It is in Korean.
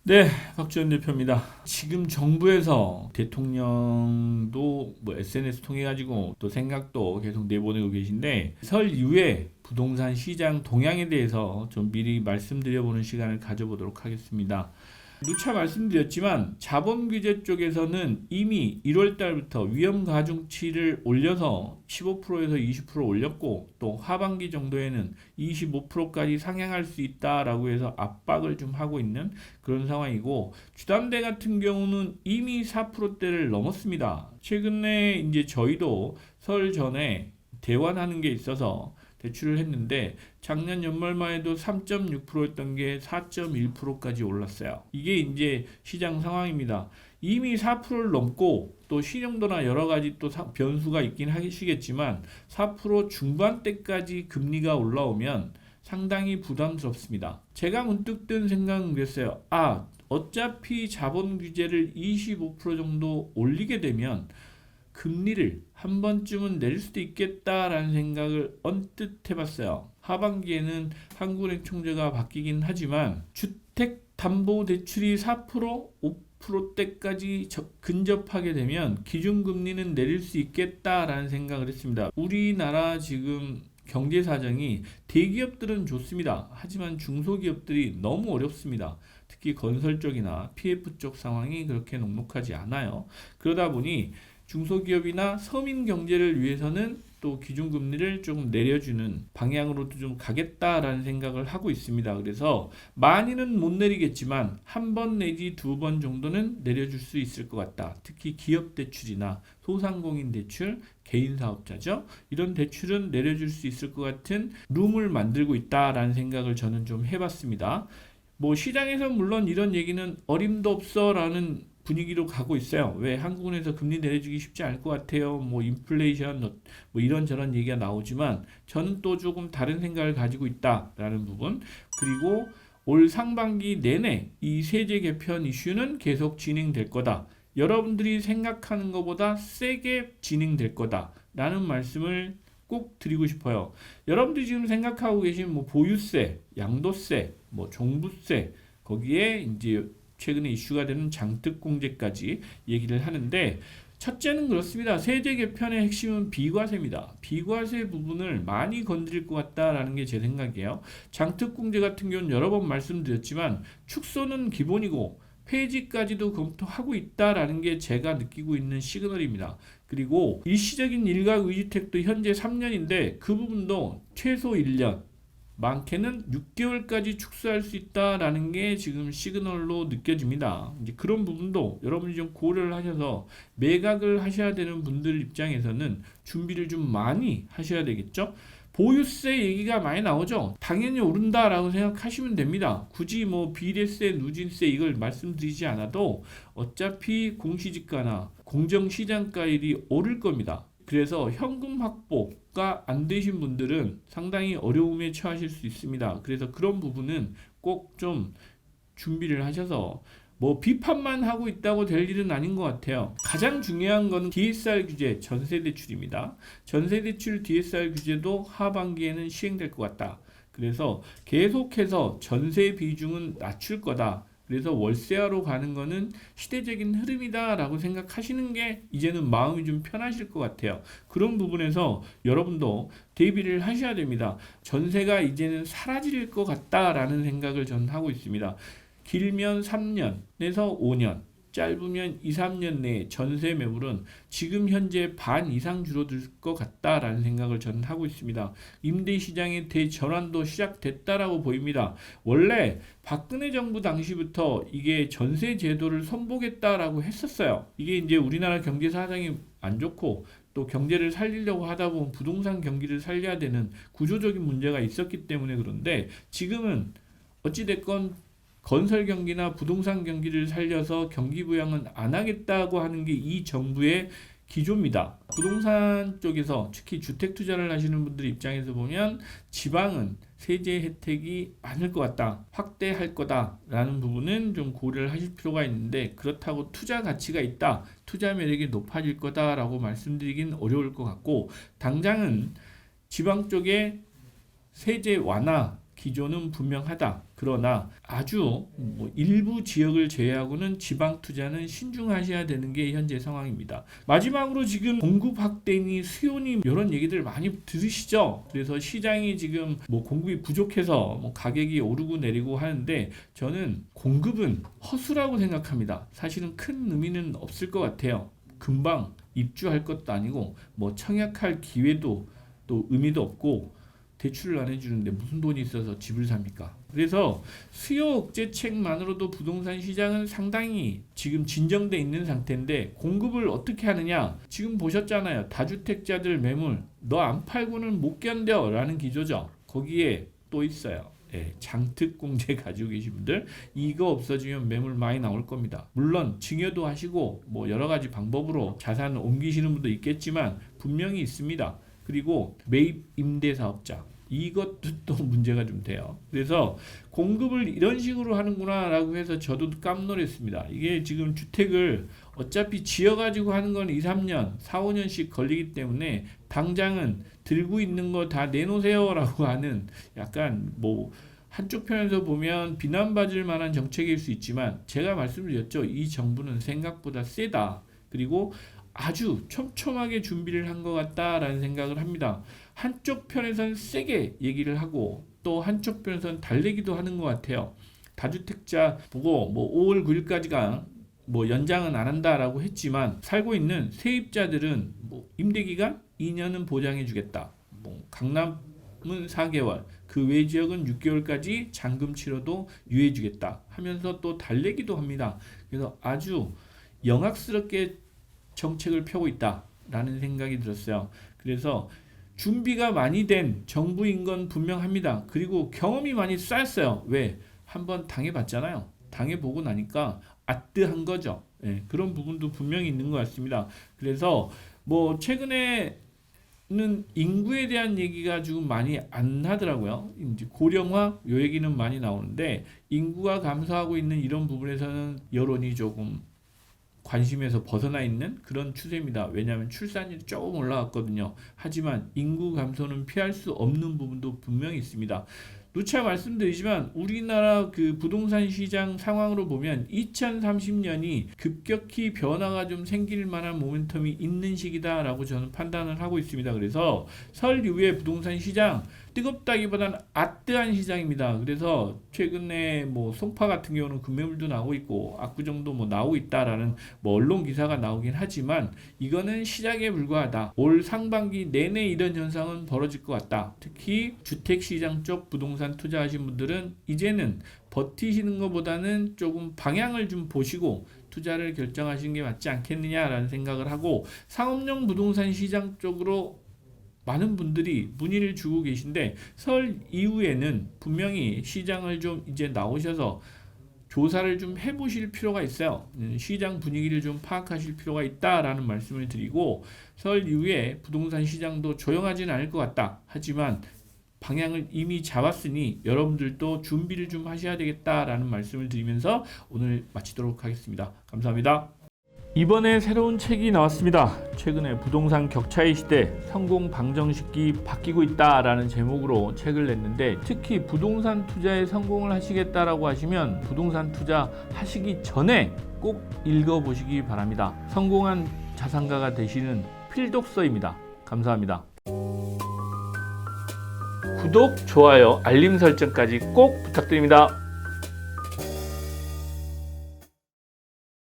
네, 박지원 대표입니다. 지금 정부에서 대통령도 SNS 통해 가지고 또 생각도 계속 내보내고 계신데 설 이후에 부동산 시장 동향에 대해서 좀 미리 말씀드려보는 시간을 가져보도록 하겠습니다. 누차 말씀드렸지만 자본 규제 쪽에서는 이미 1월 달부터 위험 가중치를 올려서 15%에서 20% 올렸고 또 하반기 정도에는 25%까지 상향할 수 있다라고 해서 압박을 좀 하고 있는 그런 상황이고, 주담대 같은 경우는 이미 4%대를 넘었습니다. 최근에 이제 저희도 설 전에 대환하는 게 있어서 대출을 했는데 작년 연말만 해도 3.6%였던 게 4.1%까지 올랐어요. 이게 이제 시장 상황입니다. 이미 4%를 넘고 또 신용도나 여러 가지 또 변수가 있긴 하시겠지만 4% 중반대까지 금리가 올라오면 상당히 부담스럽습니다. 제가 문득 든 생각은 그랬어요. 어차피 자본 규제를 25% 정도 올리게 되면 금리를 한 번쯤은 내릴 수도 있겠다라는 생각을 언뜻 해봤어요. 하반기에는 한국은행 총재가 바뀌긴 하지만 주택담보대출이 4%, 5%대까지 근접하게 되면 기준금리는 내릴 수 있겠다라는 생각을 했습니다. 우리나라 지금 경제 사정이 대기업들은 좋습니다. 하지만 중소기업들이 너무 어렵습니다. 특히 건설 쪽이나 PF 쪽 상황이 그렇게 녹록하지 않아요. 그러다 보니 중소기업이나 서민 경제를 위해서는 또 기준금리를 조금 내려주는 방향으로도 좀 가겠다라는 생각을 하고 있습니다. 그래서 많이는 못 내리겠지만 한 번 내지 두 번 정도는 내려줄 수 있을 것 같다. 특히 기업 대출이나 소상공인 대출, 개인 사업자죠. 이런 대출은 내려줄 수 있을 것 같은 룸을 만들고 있다라는 생각을 저는 좀 해봤습니다. 시장에서 물론 이런 얘기는 어림도 없어라는 분위기로 가고 있어요. 왜 한국은행에서 금리 내려주기 쉽지 않을 것 같아요. 인플레이션 이런저런 얘기가 나오지만 저는 또 조금 다른 생각을 가지고 있다라는 부분, 그리고 올 상반기 내내 이 세제 개편 이슈는 계속 진행될 거다. 여러분들이 생각하는 것보다 세게 진행될 거다라는 말씀을 꼭 드리고 싶어요. 여러분들이 지금 생각하고 계신 보유세, 양도세, 종부세, 거기에 이제 최근에 이슈가 되는 장특공제까지 얘기를 하는데, 첫째는 그렇습니다. 세제 개편의 핵심은 비과세입니다. 비과세 부분을 많이 건드릴 것 같다라는 게 제 생각이에요. 장특공제 같은 경우는 여러 번 말씀드렸지만 축소는 기본이고 폐지까지도 검토하고 있다라는 게 제가 느끼고 있는 시그널입니다. 그리고 일시적인 일각 의주택도 현재 3년인데 그 부분도 최소 1년, 많게는 6개월까지 축소할 수 있다라는 게 지금 시그널로 느껴집니다. 이제 그런 부분도 여러분이 좀 고려를 하셔서 매각을 하셔야 되는 분들 입장에서는 준비를 좀 많이 하셔야 되겠죠. 보유세 얘기가 많이 나오죠. 당연히 오른다라고 생각하시면 됩니다. 굳이 비례세, 누진세 이걸 말씀드리지 않아도 어차피 공시지가나 공정시장가율이 오를 겁니다. 그래서 현금 확보가 안 되신 분들은 상당히 어려움에 처하실 수 있습니다. 그래서 그런 부분은 꼭 좀 준비를 하셔서 비판만 하고 있다고 될 일은 아닌 것 같아요. 가장 중요한 것은 DSR 규제, 전세대출입니다. 전세대출 DSR 규제도 하반기에는 시행될 것 같다. 그래서 계속해서 전세 비중은 낮출 거다. 그래서 월세화로 가는 거는 시대적인 흐름이다라고 생각하시는 게 이제는 마음이 좀 편하실 것 같아요. 그런 부분에서 여러분도 대비를 하셔야 됩니다. 전세가 사라질 것 같다라는 생각을 저는 하고 있습니다. 길면 3년에서 5년, 짧으면 2, 3년 내에 전세 매물은 지금 현재 반 이상 줄어들 것 같다라는 생각을 저는 하고 있습니다. 임대 시장의 대전환도 시작됐다라고 보입니다. 원래 박근혜 정부 당시부터 이게 전세 제도를 선보겠다라고 했었어요. 이게 이제 우리나라 경제 사정이 안 좋고 또 경제를 살리려고 하다 보면 부동산 경기를 살려야 되는 구조적인 문제가 있었기 때문에 그런데 지금은 어찌됐건 건설 경기나 부동산 경기를 살려서 경기 부양은 안 하겠다고 하는 게 이 정부의 기조입니다. 부동산 쪽에서 특히 주택 투자를 하시는 분들 입장에서 보면 지방은 세제 혜택이 많을 것 같다, 확대할 거다라는 부분은 좀 고려를 하실 필요가 있는데, 그렇다고 투자 가치가 있다, 투자 매력이 높아질 거다라고 말씀드리긴 어려울 것 같고, 당장은 지방 쪽에 세제 완화 기조는 분명하다. 그러나 아주 일부 지역을 제외하고는 지방 투자는 신중하셔야 되는 게 현재 상황입니다. 마지막으로 지금 공급 확대니 수요니 이런 얘기들 많이 들으시죠? 그래서 시장이 지금 공급이 부족해서 가격이 오르고 내리고 하는데 저는 공급은 허수라고 생각합니다. 사실은 큰 의미는 없을 것 같아요. 금방 입주할 것도 아니고 청약할 기회도 또 의미도 없고 대출을 안 해주는데 무슨 돈이 있어서 집을 삽니까? 그래서 수요 억제책만으로도 부동산 시장은 상당히 지금 진정돼 있는 상태인데 공급을 어떻게 하느냐? 지금 보셨잖아요. 다주택자들 매물 너 안 팔고는 못 견뎌 라는 기조죠. 거기에 또 있어요. 장특공제 가지고 계신 분들 이거 없어지면 매물 많이 나올 겁니다. 물론 증여도 하시고 여러 가지 방법으로 자산을 옮기시는 분도 있겠지만 분명히 있습니다. 그리고 매입 임대 사업자 이것도 또 문제가 좀 돼요. 그래서 공급을 이런 식으로 하는구나 라고 해서 저도 깜놀했습니다. 이게 지금 주택을 어차피 지어가지고 하는 건 2, 3년, 4, 5년씩 걸리기 때문에 당장은 들고 있는 거 다 내놓으세요 라고 하는 약간 한쪽 편에서 보면 비난받을 만한 정책일 수 있지만 제가 말씀드렸죠. 이 정부는 생각보다 세다. 그리고 아주 촘촘하게 준비를 한 것 같다라는 생각을 합니다. 한쪽 편에서는 세게 얘기를 하고 또 한쪽 편에서는 달래기도 하는 것 같아요. 다주택자 보고 5월 9일까지가 연장은 안 한다라고 했지만 살고 있는 세입자들은 임대기간 2년은 보장해 주겠다. 강남은 4개월, 그 외 지역은 6개월까지 잔금 치러도 유예해 주겠다 하면서 또 달래기도 합니다. 그래서 아주 영악스럽게 정책을 펴고 있다라는 생각이 들었어요. 그래서 준비가 많이 된 정부인 건 분명합니다. 그리고 경험이 많이 쌓였어요. 왜? 한번 당해봤잖아요. 당해보고 나니까 아뜨한 거죠. 그런 부분도 분명히 있는 것 같습니다. 그래서 최근에는 인구에 대한 얘기가 좀 많이 안 하더라고요. 이제 고령화 요 얘기는 많이 나오는데 인구가 감소하고 있는 이런 부분에서는 여론이 조금 관심에서 벗어나 있는 그런 추세입니다. 왜냐하면 출산율이 조금 올라갔거든요. 하지만 인구 감소는 피할 수 없는 부분도 분명히 있습니다. 누차 말씀드리지만 우리나라 그 부동산 시장 상황으로 보면 2030년이 급격히 변화가 좀 생길 만한 모멘텀이 있는 시기다라고 저는 판단을 하고 있습니다. 그래서 설 이후에 부동산 시장 뜨겁다기보다는 아뜨한 시장입니다. 그래서 최근에 송파 같은 경우는 금매물도 나오고 있고 압구정도 나오고 있다라는 언론 기사가 나오긴 하지만 이거는 시작에 불과하다. 올 상반기 내내 이런 현상은 벌어질 것 같다. 특히 주택시장 쪽 부동산 투자하신 분들은 이제는 버티시는 것보다는 조금 방향을 좀 보시고 투자를 결정하시는 게 맞지 않겠느냐라는 생각을 하고 상업용 부동산 시장 쪽으로 많은 분들이 문의를 주고 계신데 설 이후에는 분명히 시장을 좀 이제 나오셔서 조사를 좀 해보실 필요가 있어요. 시장 분위기를 좀 파악하실 필요가 있다라는 말씀을 드리고 설 이후에 부동산 시장도 조용하지는 않을 것 같다. 하지만 방향을 이미 잡았으니 여러분들도 준비를 좀 하셔야 되겠다라는 말씀을 드리면서 오늘 마치도록 하겠습니다. 감사합니다. 이번에 새로운 책이 나왔습니다. 최근에 부동산 격차의 시대 성공 방정식이 바뀌고 있다라는 제목으로 책을 냈는데 특히 부동산 투자에 성공을 하시겠다라고 하시면 부동산 투자 하시기 전에 꼭 읽어보시기 바랍니다. 성공한 자산가가 되시는 필독서입니다. 감사합니다. 구독, 좋아요, 알림 설정까지 꼭 부탁드립니다.